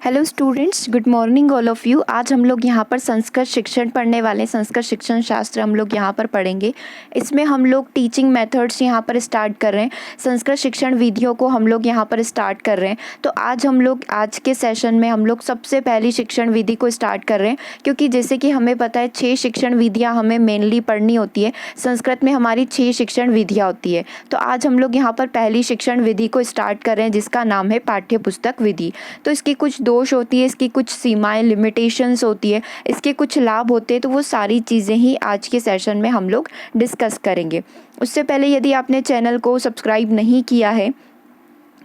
Hello students, good morning all of you. आज हम लोग यहाँ पर संस्कृत शिक्षण पढ़ने वाले हैं। संस्कृत शिक्षण शास्त्र हम लोग यहाँ पर पढ़ेंगे। इसमें हम लोग टीचिंग मेथड्स यहाँ पर स्टार्ट कर रहे हैं। संस्कृत शिक्षण विधियों को हम लोग यहाँ पर स्टार्ट कर रहे हैं। तो आज हम लोग आज के सेशन में हम लोग सबसे पहली शिक्षण विधि को स्टार्ट कर रहे हैं, क्योंकि जैसे कि हमें पता है 6 शिक्षण विधियाँ हमें मेनली पढ़नी होती है। संस्कृत में हमारी 6 शिक्षण विधियाँ होती है। तो आज हम लोग यहाँ पर पहली शिक्षण विधि को स्टार्ट कर रहे हैं, जिसका नाम है पाठ्य पुस्तक विधि। तो इसकी कुछ दोष होती है, इसकी कुछ सीमाएं लिमिटेशंस होती है, इसके कुछ लाभ होते हैं। तो वो सारी चीज़ें ही आज के सेशन में हम लोग डिस्कस करेंगे। उससे पहले यदि आपने चैनल को सब्सक्राइब नहीं किया है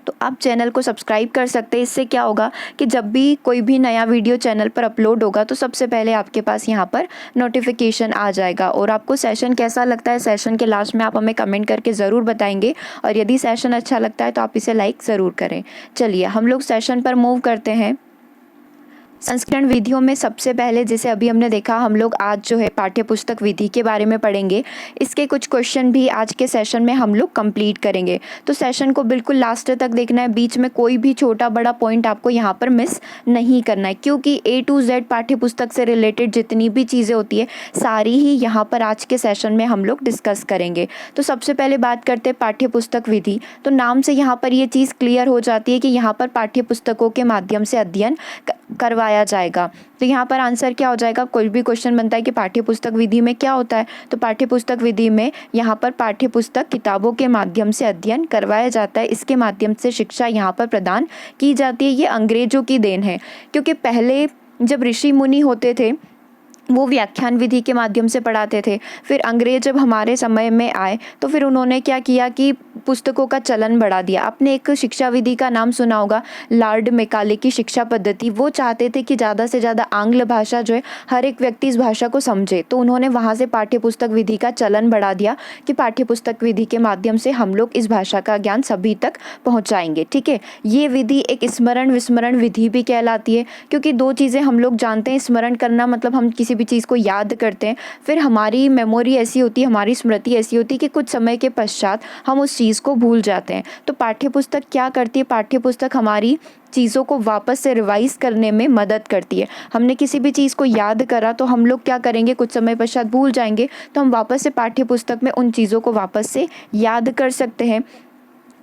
तो आप चैनल को सब्सक्राइब कर सकते हैं। इससे क्या होगा कि जब भी कोई भी नया वीडियो चैनल पर अपलोड होगा तो सबसे पहले आपके पास यहाँ पर नोटिफिकेशन आ जाएगा। और आपको सेशन कैसा लगता है, सेशन के लास्ट में आप हमें कमेंट करके ज़रूर बताएंगे। और यदि सेशन अच्छा लगता है तो आप इसे लाइक ज़रूर करें। चलिए हम लोग सेशन पर मूव करते हैं। संस्करण विधियों में सबसे पहले, जैसे अभी हमने देखा, हम लोग आज जो है पाठ्य पुस्तक विधि के बारे में पढ़ेंगे। इसके कुछ क्वेश्चन भी आज के सेशन में हम लोग कंप्लीट करेंगे। तो सेशन को बिल्कुल लास्ट तक देखना है, बीच में कोई भी छोटा बड़ा पॉइंट आपको यहाँ पर मिस नहीं करना है, क्योंकि A to Z पाठ्य पुस्तक से रिलेटेड जितनी भी चीज़ें होती है सारी ही यहाँ पर आज के सेशन में हम लोग डिस्कस करेंगे। तो सबसे पहले बात करते हैं पाठ्य पुस्तक विधि। तो नाम से यहाँ पर ये चीज़ क्लियर हो जाती है कि यहाँ पर पाठ्य पुस्तकों के माध्यम से अध्ययन करवाया जाएगा। तो यहाँ पर आंसर क्या हो जाएगा? कोई भी क्वेश्चन बनता है कि पाठ्य पुस्तक विधि में क्या होता है, तो पाठ्य पुस्तक विधि में यहाँ पर पाठ्य पुस्तक किताबों के माध्यम से अध्ययन करवाया जाता है। इसके माध्यम से शिक्षा यहाँ पर प्रदान की जाती है। ये अंग्रेजों की देन है, क्योंकि पहले जब ऋषि मुनि होते थे वो व्याख्यान विधि के माध्यम से पढ़ाते थे। फिर अंग्रेज जब हमारे समय में आए तो फिर उन्होंने क्या किया कि पुस्तकों का चलन बढ़ा दिया। आपने एक शिक्षा विधि का नाम सुना होगा, लॉर्ड मैकाले की शिक्षा पद्धति। वो चाहते थे कि ज़्यादा से ज़्यादा आंग्ल भाषा जो है हर एक व्यक्ति इस भाषा को समझे। तो उन्होंने वहाँ से पाठ्य पुस्तक विधि का चलन बढ़ा दिया कि पाठ्य पुस्तक विधि के माध्यम से हम लोग इस भाषा का ज्ञान सभी तक पहुँचाएंगे। ठीक है, ये विधि एक स्मरण विस्मरण विधि भी कहलाती है, क्योंकि दो चीज़ें हम लोग जानते हैं। स्मरण करना मतलब हम किसी भी चीज़ को याद करते हैं, फिर हमारी मेमोरी ऐसी होती है, हमारी स्मृति ऐसी होती है कि कुछ समय के पश्चात हम उस चीज़ को भूल जाते हैं। तो पाठ्य पुस्तक क्या करती है? पाठ्य पुस्तक हमारी चीज़ों को वापस से रिवाइज करने में मदद करती है। हमने किसी भी चीज़ को याद करा तो हम लोग क्या करेंगे, कुछ समय पश्चात भूल जाएंगे। तो हम वापस से पाठ्य पुस्तक में उन चीज़ों को वापस से याद कर सकते हैं।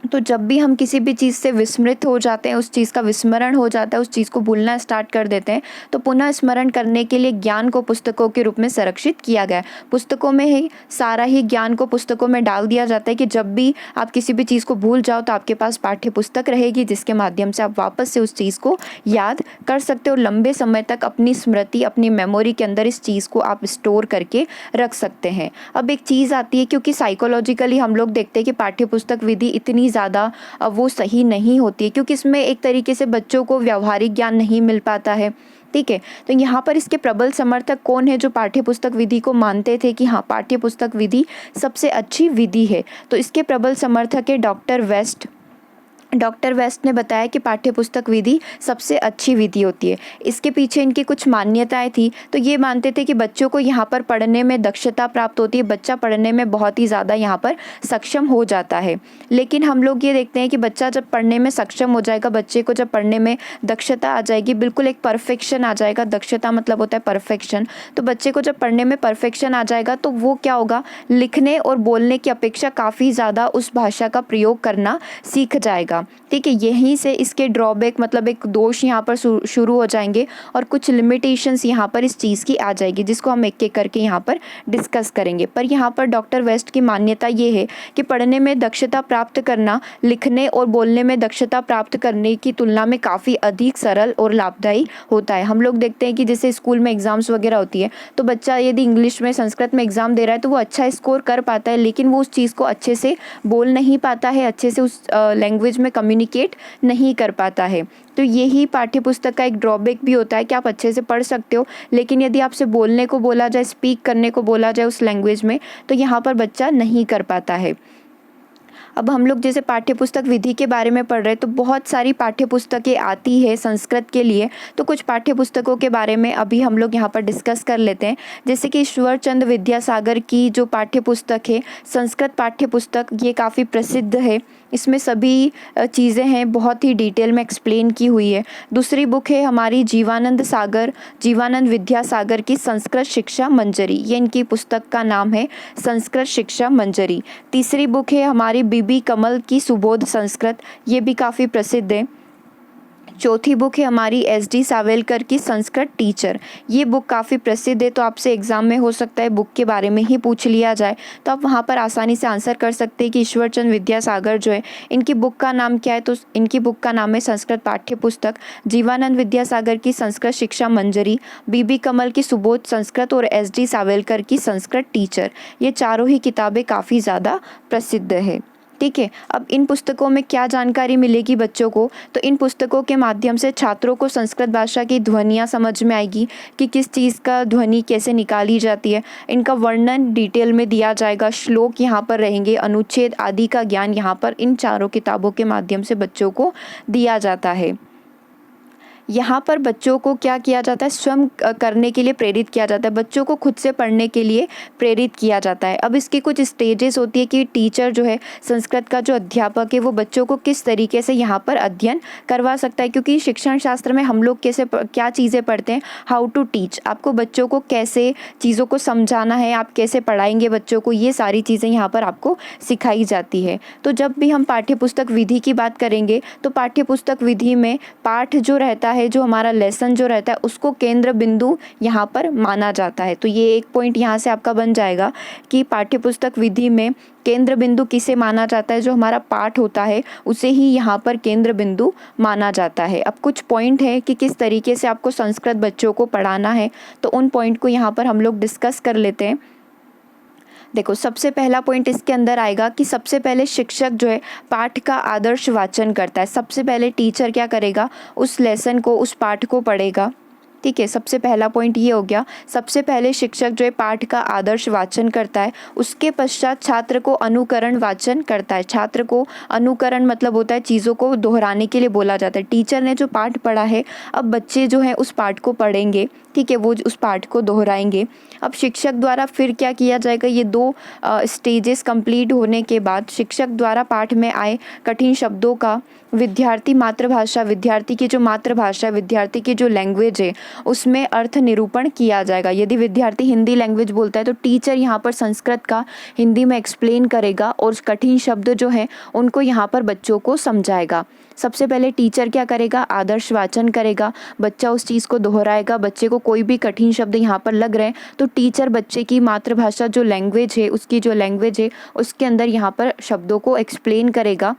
तो जब भी हम किसी भी चीज़ से विस्मृत हो जाते हैं, उस चीज़ का विस्मरण हो जाता है, उस चीज़ को भूलना स्टार्ट कर देते हैं, तो पुनः स्मरण करने के लिए ज्ञान को पुस्तकों के रूप में संरक्षित किया गया है। पुस्तकों में ही सारा ही ज्ञान को पुस्तकों में डाल दिया जाता है कि जब भी आप किसी भी चीज़ को भूल जाओ तो आपके पास पाठ्य पुस्तक रहेगी, जिसके माध्यम से आप वापस से उस चीज़ को याद कर सकते हो। लंबे समय तक अपनी स्मृति, अपनी मेमोरी के अंदर इस चीज़ को आप स्टोर करके रख सकते हैं। अब एक चीज़ आती है, क्योंकि साइकोलॉजिकली हम लोग देखते हैं कि पाठ्य पुस्तक विधि इतनी ज़्यादा वो सही नहीं होती है, क्योंकि इसमें एक तरीके से बच्चों को व्यावहारिक ज्ञान नहीं मिल पाता है। ठीक है, तो यहाँ पर इसके प्रबल समर्थक कौन है जो पाठ्य पुस्तक विधि को मानते थे कि हाँ, पाठ्य पुस्तक विधि सबसे अच्छी विधि है? तो इसके प्रबल समर्थक है डॉक्टर वेस्ट। डॉक्टर वेस्ट ने बताया कि पाठ्य पुस्तक विधि सबसे अच्छी विधि होती है। इसके पीछे इनकी कुछ मान्यताएं थी। तो ये मानते थे कि बच्चों को यहाँ पर पढ़ने में दक्षता प्राप्त होती है, बच्चा पढ़ने में बहुत ही ज़्यादा यहाँ पर सक्षम हो जाता है। लेकिन हम लोग ये देखते हैं कि बच्चा जब पढ़ने में सक्षम हो जाएगा, बच्चे को जब पढ़ने में दक्षता आ जाएगी, बिल्कुल एक परफेक्शन आ जाएगा। दक्षता मतलब होता है परफेक्शन। तो बच्चे को जब पढ़ने में परफेक्शन आ जाएगा तो वो क्या होगा, लिखने और बोलने की अपेक्षा काफ़ी ज़्यादा उस भाषा का प्रयोग करना सीख जाएगा। ठीक है, यहीं से इसके ड्रॉबैक मतलब एक दोष यहाँ पर शुरू हो जाएंगे और कुछ लिमिटेशंस यहाँ पर इस चीज़ की आ जाएगी, जिसको हम एक एक करके यहाँ पर डिस्कस करेंगे। पर यहाँ पर डॉक्टर वेस्ट की मान्यता ये है कि पढ़ने में दक्षता प्राप्त करना लिखने और बोलने में दक्षता प्राप्त करने की तुलना में काफ़ी अधिक सरल और लाभदायी होता है। हम लोग देखते हैं कि जैसे स्कूल में एग्ज़ाम्स वगैरह होती है, तो बच्चा यदि इंग्लिश में, संस्कृत में एग्ज़ाम दे रहा है तो वो अच्छा स्कोर कर पाता है, लेकिन वो उस चीज़ को अच्छे से बोल नहीं पाता है, अच्छे से उस लैंग्वेज में कम्युनिकेट नहीं कर पाता है। तो यही पाठ्य पुस्तक का एक ड्रॉबैक भी होता है कि आप अच्छे से पढ़ सकते हो, लेकिन यदि आपसे बोलने को बोला जाए, स्पीक करने को बोला जाए उस लैंग्वेज में, तो यहाँ पर बच्चा नहीं कर पाता है। अब हम लोग जैसे पाठ्य पुस्तक विधि के बारे में पढ़ रहे हैं, तो बहुत सारी पाठ्य पुस्तकें आती है संस्कृत के लिए। तो कुछ पाठ्य पुस्तकों के बारे में अभी हम लोग यहाँ पर डिस्कस कर लेते हैं। जैसे कि ईश्वर चंद्र विद्यासागर की जो पाठ्य पुस्तक है, संस्कृत पाठ्य पुस्तक, ये काफ़ी प्रसिद्ध है। इसमें सभी चीज़ें हैं, बहुत ही डिटेल में एक्सप्लेन की हुई है। दूसरी बुक है हमारी जीवानंद विद्यासागर की संस्कृत शिक्षा मंजरी, ये इनकी पुस्तक का नाम है, संस्कृत शिक्षा मंजरी। तीसरी बुक है हमारी बीबी कमल की सुबोध संस्कृत, ये भी काफ़ी प्रसिद्ध है। चौथी बुक है हमारी SD सावेलकर की संस्कृत टीचर, ये बुक काफ़ी प्रसिद्ध है, तो आपसे एग्ज़ाम में हो सकता है बुक के बारे में ही पूछ लिया जाए, तो आप वहाँ पर आसानी से आंसर कर सकते हैं कि ईश्वरचंद विद्यासागर जो है, इनकी बुक का नाम क्या है, तो इनकी बुक का नाम है संस्कृत पाठ्य पुस्तक। जीवानंद विद्यासागर की संस्कृत शिक्षा मंजरी, बीबी कमल की सुबोध संस्कृत और SD सावेलकर की संस्कृत टीचर, ये चारों ही किताबें काफ़ी ज़्यादा प्रसिद्ध है। ठीक है, अब इन पुस्तकों में क्या जानकारी मिलेगी बच्चों को, तो इन पुस्तकों के माध्यम से छात्रों को संस्कृत भाषा की ध्वनियाँ समझ में आएगी कि किस चीज़ का ध्वनि कैसे निकाली जाती है, इनका वर्णन डिटेल में दिया जाएगा, श्लोक यहाँ पर रहेंगे, अनुच्छेद आदि का ज्ञान यहाँ पर इन चारों किताबों के माध्यम से बच्चों को दिया जाता है। यहाँ पर बच्चों को क्या किया जाता है, स्वयं करने के लिए प्रेरित किया जाता है, बच्चों को खुद से पढ़ने के लिए प्रेरित किया जाता है। अब इसकी कुछ स्टेजेस होती है कि टीचर जो है, संस्कृत का जो अध्यापक है, वो बच्चों को किस तरीके से यहाँ पर अध्ययन करवा सकता है, क्योंकि शिक्षण शास्त्र में हम लोग क्या चीज़ें पढ़ते हैं, हाउ टू टीच, आपको बच्चों को कैसे चीज़ों को समझाना है, आप कैसे पढ़ाएंगे बच्चों को, ये सारी चीज़ें यहाँ पर आपको सिखाई जाती है। तो जब भी हम पाठ्यपुस्तक विधि की बात करेंगे, तो पाठ्यपुस्तक विधि में पाठ जो रहता है, जो हमारा लेसन जो रहता है, उसको केंद्र बिंदु यहाँ पर माना जाता है। तो ये एक पॉइंट यहाँ से आपका बन जाएगा कि पाठ्यपुस्तक विधि में केंद्र बिंदु किसे माना जाता है, जो हमारा पाठ होता है उसे ही यहाँ पर केंद्र बिंदु माना जाता है। अब कुछ पॉइंट है कि किस तरीके से आपको संस्कृत बच्चों को पढ़ाना है, तो उन पॉइंट को यहाँ पर हम लोग डिस्कस कर लेते हैं। देखो, सबसे पहला पॉइंट इसके अंदर आएगा कि सबसे पहले शिक्षक जो है पाठ का आदर्श वाचन करता है। सबसे पहले टीचर क्या करेगा, उस लेसन को, उस पाठ को पढ़ेगा। ठीक है, सबसे पहला पॉइंट ये हो गया। सबसे पहले शिक्षक जो है पाठ का आदर्श वाचन करता है, उसके पश्चात छात्र को अनुकरण वाचन करता है। छात्र को अनुकरण मतलब होता है चीज़ों को दोहराने के लिए बोला जाता है। टीचर ने जो पाठ पढ़ा है, अब बच्चे जो हैं उस पाठ को पढ़ेंगे, ठीक है, वो उस पाठ को दोहराएंगे। अब शिक्षक द्वारा फिर क्या किया जाएगा, ये दो स्टेजेस कंप्लीट होने के बाद शिक्षक द्वारा पाठ में आए कठिन शब्दों का विद्यार्थी की जो मातृभाषा, विद्यार्थी की जो लैंग्वेज है, उसमें अर्थ निरूपण किया जाएगा। यदि विद्यार्थी हिंदी लैंग्वेज बोलता है, तो टीचर यहाँ पर संस्कृत का हिंदी में एक्सप्लेन करेगा और कठिन शब्द जो हैं उनको यहाँ पर बच्चों को समझाएगा। सबसे पहले टीचर क्या करेगा, आदर्श वाचन करेगा, बच्चा उस चीज़ को दोहराएगा। बच्चे को कोई भी कठिन शब्द यहाँ पर लग रहे हैं, तो टीचर बच्चे की मातृभाषा जो लैंग्वेज है, उसकी जो लैंग्वेज है, उसके अंदर यहाँ पर शब्दों को एक्सप्लेन करेगा।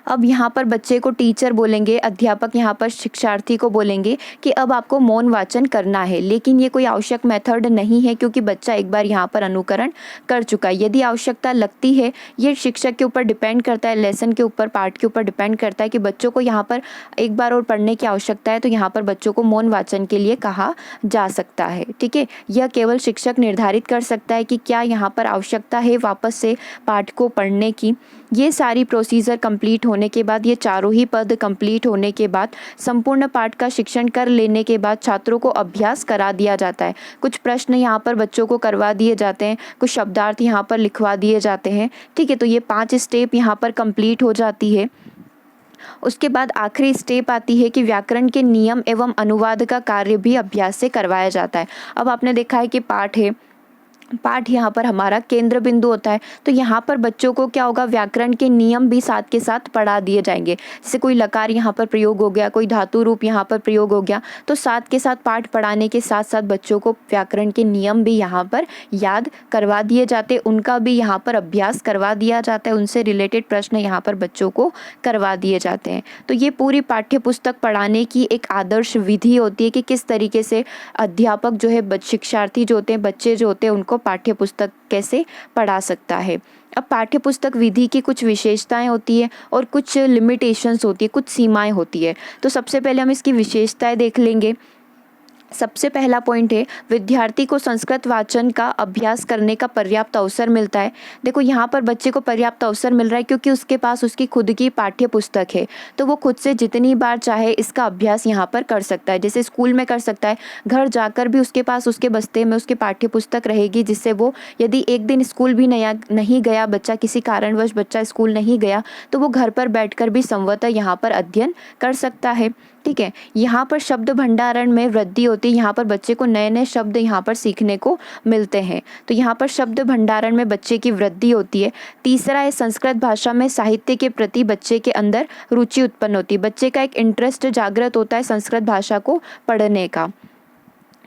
अब यहाँ पर बच्चे को टीचर बोलेंगे, अध्यापक यहाँ पर शिक्षार्थी को बोलेंगे कि अब आपको मौन वाचन करना है, लेकिन ये कोई आवश्यक मेथड नहीं है, क्योंकि बच्चा एक बार यहाँ पर अनुकरण कर चुका है। यदि आवश्यकता लगती है, ये शिक्षक के ऊपर डिपेंड करता है, लेसन के ऊपर, पाठ के ऊपर डिपेंड करता है कि बच्चों को यहाँ पर एक बार और पढ़ने की आवश्यकता है, तो यहाँ पर बच्चों को मौन वाचन के लिए कहा जा सकता है। ठीक है, यह केवल शिक्षक निर्धारित कर सकता है कि क्या यहाँ पर आवश्यकता है वापस से पाठ को पढ़ने की। ये सारी प्रोसीजर कंप्लीट होने के बाद, ये चारों ही पद कंप्लीट होने के बाद, संपूर्ण पाठ का शिक्षण कर लेने के बाद छात्रों को अभ्यास करा दिया जाता है। कुछ प्रश्न यहाँ पर बच्चों को करवा दिए जाते हैं, कुछ शब्दार्थ यहाँ पर लिखवा दिए जाते हैं। ठीक है, तो ये 5 स्टेप यहाँ पर कंप्लीट हो जाती है। उसके बाद आखिरी स्टेप आती है कि व्याकरण के नियम एवं अनुवाद का कार्य भी अभ्यास से करवाया जाता है। अब आपने देखा है कि पाठ यहाँ पर हमारा केंद्र बिंदु होता है, तो यहाँ पर बच्चों को क्या होगा, व्याकरण के नियम भी साथ के साथ पढ़ा दिए जाएंगे। जैसे कोई लकार यहाँ पर प्रयोग हो गया, कोई धातु रूप यहाँ पर प्रयोग हो गया, तो साथ के साथ पाठ पढ़ाने के साथ साथ बच्चों को व्याकरण के नियम भी यहाँ पर याद करवा दिए जाते, उनका भी यहाँ पर अभ्यास करवा दिया जाता है, उनसे रिलेटेड प्रश्न यहाँ पर बच्चों को करवा दिए जाते हैं। तो ये पूरी पाठ्य पुस्तक पढ़ाने की एक आदर्श विधि होती है कि किस तरीके से अध्यापक जो है शिक्षार्थी जो होते हैं, बच्चे जो होते हैं, उनको पाठ्य पुस्तक कैसे पढ़ा सकता है। अब पाठ्य पुस्तक विधि की कुछ विशेषताएं होती है और कुछ लिमिटेशंस होती है, कुछ सीमाएं होती है। तो सबसे पहले हम इसकी विशेषताएं देख लेंगे। सबसे पहला पॉइंट है, विद्यार्थी को संस्कृत वाचन का अभ्यास करने का पर्याप्त अवसर मिलता है। देखो यहाँ पर बच्चे को पर्याप्त अवसर मिल रहा है क्योंकि उसके पास उसकी खुद की पाठ्य पुस्तक है, तो वो खुद से जितनी बार चाहे इसका अभ्यास यहाँ पर कर सकता है। जैसे स्कूल में कर सकता है, घर जाकर भी उसके पास उसके बस्ते में उसकी पाठ्य पुस्तक रहेगी, जिससे वो यदि एक दिन स्कूल भी नहीं गया बच्चा, किसी कारणवश बच्चा स्कूल नहीं गया, तो वो घर पर बैठकर भी संभवतः यहाँ पर अध्ययन कर सकता है। ठीक है, यहाँ पर शब्द भंडारण में वृद्धि होती है, यहाँ पर बच्चे को नए नए शब्द यहाँ पर सीखने को मिलते हैं, तो यहाँ पर शब्द भंडारण में बच्चे की वृद्धि होती है। तीसरा है, संस्कृत भाषा में साहित्य के प्रति बच्चे के अंदर रुचि उत्पन्न होती है, बच्चे का एक इंटरेस्ट जागृत होता है संस्कृत भाषा को पढ़ने का,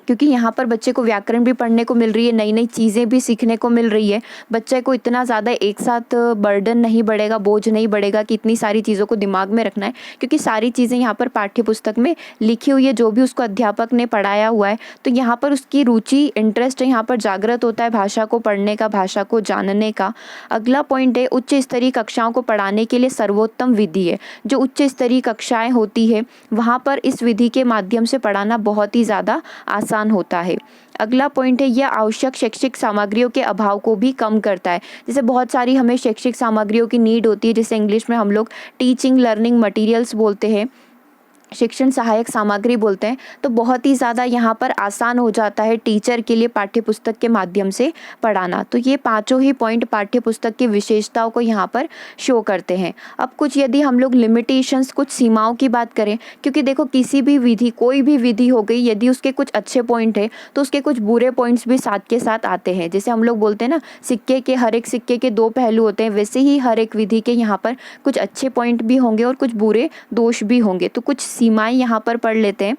क्योंकि यहाँ पर बच्चे को व्याकरण भी पढ़ने को मिल रही है, नई नई चीज़ें भी सीखने को मिल रही है। बच्चे को इतना ज़्यादा एक साथ बर्डन नहीं बढ़ेगा, बोझ नहीं बढ़ेगा कि इतनी सारी चीज़ों को दिमाग में रखना है, क्योंकि सारी चीज़ें यहाँ पर पाठ्य पुस्तक में लिखी हुई है, जो भी उसको अध्यापक ने पढ़ाया हुआ है, तो यहाँ पर उसकी रुचि, इंटरेस्ट यहाँ पर जागृत होता है भाषा को पढ़ने का, भाषा को जानने का। अगला पॉइंट है, उच्च स्तरीय कक्षाओं को पढ़ाने के लिए सर्वोत्तम विधि है। जो उच्च स्तरीय कक्षाएँ होती है वहाँ पर इस विधि के माध्यम से पढ़ाना बहुत ही ज़्यादा आसान होता है। अगला पॉइंट है, यह आवश्यक शैक्षिक सामग्रियों के अभाव को भी कम करता है। जैसे बहुत सारी हमें शैक्षिक सामग्रियों की नीड होती है, जैसे इंग्लिश में हम लोग टीचिंग लर्निंग मटेरियल्स बोलते हैं, शिक्षण सहायक सामग्री बोलते हैं, तो बहुत ही ज़्यादा यहाँ पर आसान हो जाता है टीचर के लिए पाठ्य पुस्तक के माध्यम से पढ़ाना। तो ये पांचों ही पॉइंट पाठ्य पुस्तक की विशेषताओं को यहाँ पर शो करते हैं। अब कुछ यदि हम लोग लिमिटेशंस, कुछ सीमाओं की बात करें, क्योंकि देखो किसी भी विधि, कोई भी विधि हो गई, यदि उसके कुछ अच्छे पॉइंट है तो उसके कुछ बुरे पॉइंट्स भी साथ के साथ आते हैं। जैसे हम लोग बोलते हैं ना, हर एक सिक्के के दो पहलू होते हैं, वैसे ही हर एक विधि के यहाँ पर कुछ अच्छे पॉइंट भी होंगे और कुछ बुरे दोष भी होंगे। तो कुछ सीमाएं यहाँ पर पढ़ लेते हैं।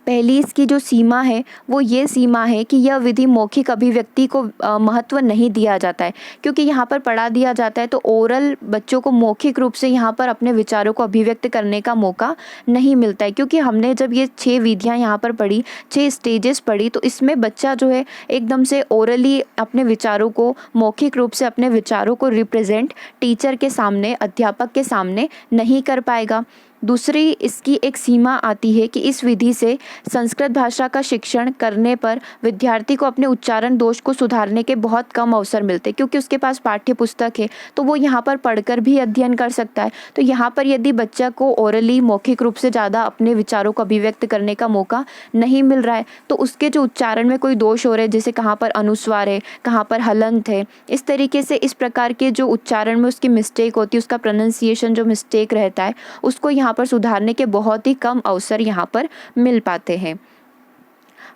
पहली इसकी जो सीमा है वो ये सीमा है कि यह विधि मौखिक अभिव्यक्ति को महत्व नहीं दिया जाता है, क्योंकि यहाँ पर पढ़ा दिया जाता है तो ओरल बच्चों को मौखिक रूप से यहाँ पर अपने विचारों को अभिव्यक्त करने का मौका नहीं मिलता है। क्योंकि हमने जब ये 6 विधियाँ यहाँ पर पढ़ी, 6 स्टेजेस पढ़ी, तो इसमें बच्चा जो है एकदम से ओरली अपने विचारों को, मौखिक रूप से अपने विचारों को रिप्रेजेंट टीचर के सामने, अध्यापक के सामने नहीं कर पाएगा। दूसरी इसकी एक सीमा आती है कि इस विधि से संस्कृत भाषा का शिक्षण करने पर विद्यार्थी को अपने उच्चारण दोष को सुधारने के बहुत कम अवसर मिलते हैं, क्योंकि उसके पास पाठ्य पुस्तक है तो वो यहाँ पर पढ़कर भी अध्ययन कर सकता है। तो यहाँ पर यदि बच्चा को ओरली, मौखिक रूप से ज़्यादा अपने विचारों को अभिव्यक्त करने का मौका नहीं मिल रहा है, तो उसके जो उच्चारण में कोई दोष हो रहे हैं, जैसे कहाँ पर अनुस्वार है, कहाँ पर हलंत है, इस तरीके से इस प्रकार के जो उच्चारण में उसकी मिस्टेक होती है, उसका प्रोनाउंसिएशन जो मिस्टेक रहता है, उसको यहाँ पर सुधारने के बहुत ही कम अवसर यहाँ पर मिल पाते हैं।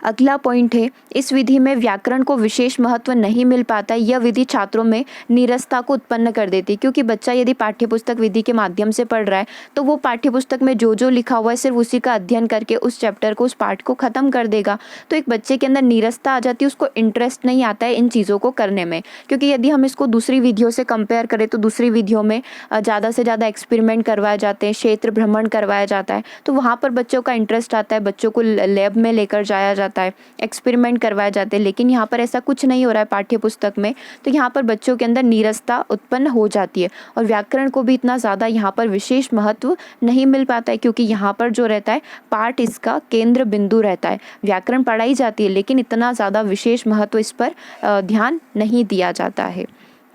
अगला पॉइंट है, इस विधि में व्याकरण को विशेष महत्व नहीं मिल पाता। यह विधि छात्रों में नीरसता को उत्पन्न कर देती है, क्योंकि बच्चा यदि पाठ्यपुस्तक विधि के माध्यम से पढ़ रहा है तो वो पाठ्यपुस्तक में जो जो लिखा हुआ है सिर्फ उसी का अध्ययन करके उस चैप्टर को, उस पाठ को खत्म कर देगा। तो एक बच्चे के अंदर नीरसता आ जाती है, उसको इंटरेस्ट नहीं आता है इन चीज़ों को करने में। क्योंकि यदि हम इसको दूसरी विधियों से कंपेयर करें तो दूसरी विधियों में ज़्यादा से ज़्यादा एक्सपेरिमेंट करवाए जाते हैं, क्षेत्र भ्रमण करवाया जाता है, तो वहाँ पर बच्चों का इंटरेस्ट आता है, बच्चों को लैब में लेकर जाया जाता है, एक्सपेरिमेंट करवाए जाते हैं। लेकिन यहाँ पर ऐसा कुछ नहीं हो रहा है पाठ्य पुस्तक में, तो यहाँ पर बच्चों के अंदर नीरसता उत्पन्न हो जाती है और व्याकरण को भी इतना ज़्यादा यहाँ पर विशेष महत्व नहीं मिल पाता है, क्योंकि यहाँ पर जो रहता है पाठ इसका केंद्र बिंदु रहता है। व्याकरण पढ़ाई जाती है लेकिन इतना ज़्यादा विशेष महत्व इस पर ध्यान नहीं दिया जाता है।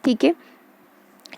ठीक है,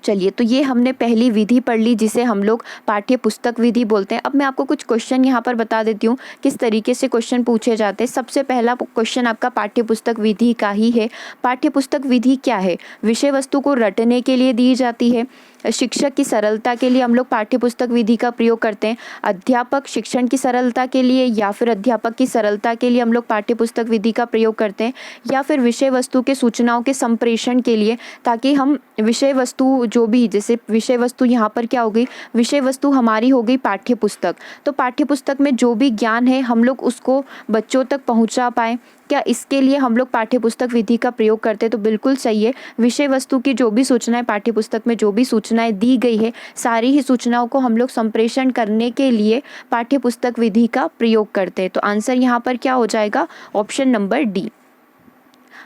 चलिए, तो ये हमने पहली विधि पढ़ ली जिसे हम लोग पाठ्य पुस्तक विधि बोलते हैं। अब मैं आपको कुछ क्वेश्चन यहाँ पर बता देती हूँ किस तरीके से क्वेश्चन पूछे जाते हैं। सबसे पहला क्वेश्चन आपका पाठ्य पुस्तक विधि का ही है। पाठ्य पुस्तक विधि क्या है? विषय वस्तु को रटने के लिए दी जाती है। शिक्षक की सरलता के लिए हम लोग पाठ्य पुस्तक विधि का प्रयोग करते हैं। अध्यापक शिक्षण की सरलता के लिए या फिर अध्यापक की सरलता के लिए हम लोग पाठ्य पुस्तक विधि का प्रयोग करते हैं, या फिर विषय वस्तु के सूचनाओं के संप्रेषण के लिए, ताकि हम विषय वस्तु जो भी, जैसे विषय वस्तु यहाँ पर क्या हो गई, विषय वस्तु हमारी हो गई पाठ्य पुस्तक, तो पाठ्य पुस्तक में जो भी ज्ञान है हम लोग उसको बच्चों तक पहुँचा पाएँ। क्या इसके लिए हम लोग पाठ्य पुस्तक विधि का प्रयोग करते हैं? तो बिल्कुल सही है। विषय वस्तु की जो भी सूचनाएं पाठ्य पुस्तक में जो भी सूचनाएं दी गई है, सारी ही सूचनाओं को हम लोग संप्रेषण करने के लिए पाठ्य पुस्तक विधि का प्रयोग करते हैं। तो आंसर यहाँ पर क्या हो जाएगा? Option number D.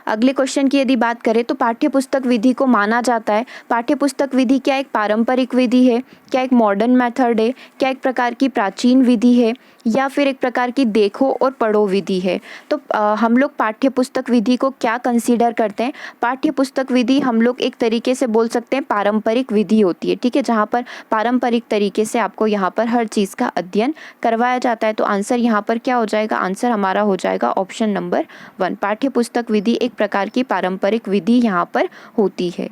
अगले क्वेश्चन की यदि बात करें तो पाठ्य पुस्तक विधि को माना जाता है, पाठ्य पुस्तक विधि क्या एक पारंपरिक विधि है, क्या एक मॉडर्न मेथड है, क्या एक प्रकार की प्राचीन विधि है, या फिर एक प्रकार की देखो और पढ़ो विधि है। तो हम लोग पाठ्य पुस्तक विधि को क्या कंसीडर करते हैं? पाठ्य पुस्तक विधि हम लोग एक तरीके से बोल सकते हैं पारंपरिक विधि होती है, ठीक है, जहाँ पर पारंपरिक तरीके से आपको यहाँ पर हर चीज़ का अध्ययन करवाया जाता है। तो आंसर यहाँ पर क्या हो जाएगा? आंसर हमारा हो जाएगा ऑप्शन नंबर 1। पाठ्य पुस्तक विधि एक प्रकार की पारंपरिक विधि यहाँ पर होती है।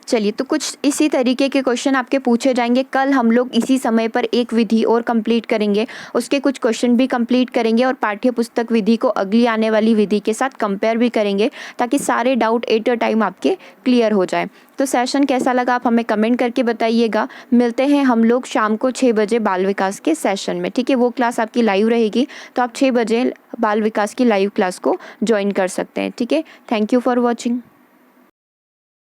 चलिए, तो कुछ इसी तरीके के क्वेश्चन आपके पूछे जाएंगे। कल हम लोग इसी समय पर एक विधि और कंप्लीट करेंगे, उसके कुछ क्वेश्चन भी कंप्लीट करेंगे और पाठ्य पुस्तक विधि को अगली आने वाली विधि के साथ कंपेयर भी करेंगे, ताकि सारे डाउट एट अ टाइम आपके क्लियर हो जाए। तो सेशन कैसा लगा आप हमें कमेंट करके बताइएगा। मिलते हैं हम लोग शाम को 6 बजे बाल विकास के सेशन में, ठीक है। वो क्लास आपकी लाइव रहेगी, तो आप 6 बजे बाल विकास की लाइव क्लास को ज्वाइन कर सकते हैं, ठीक है। Thank you for watching.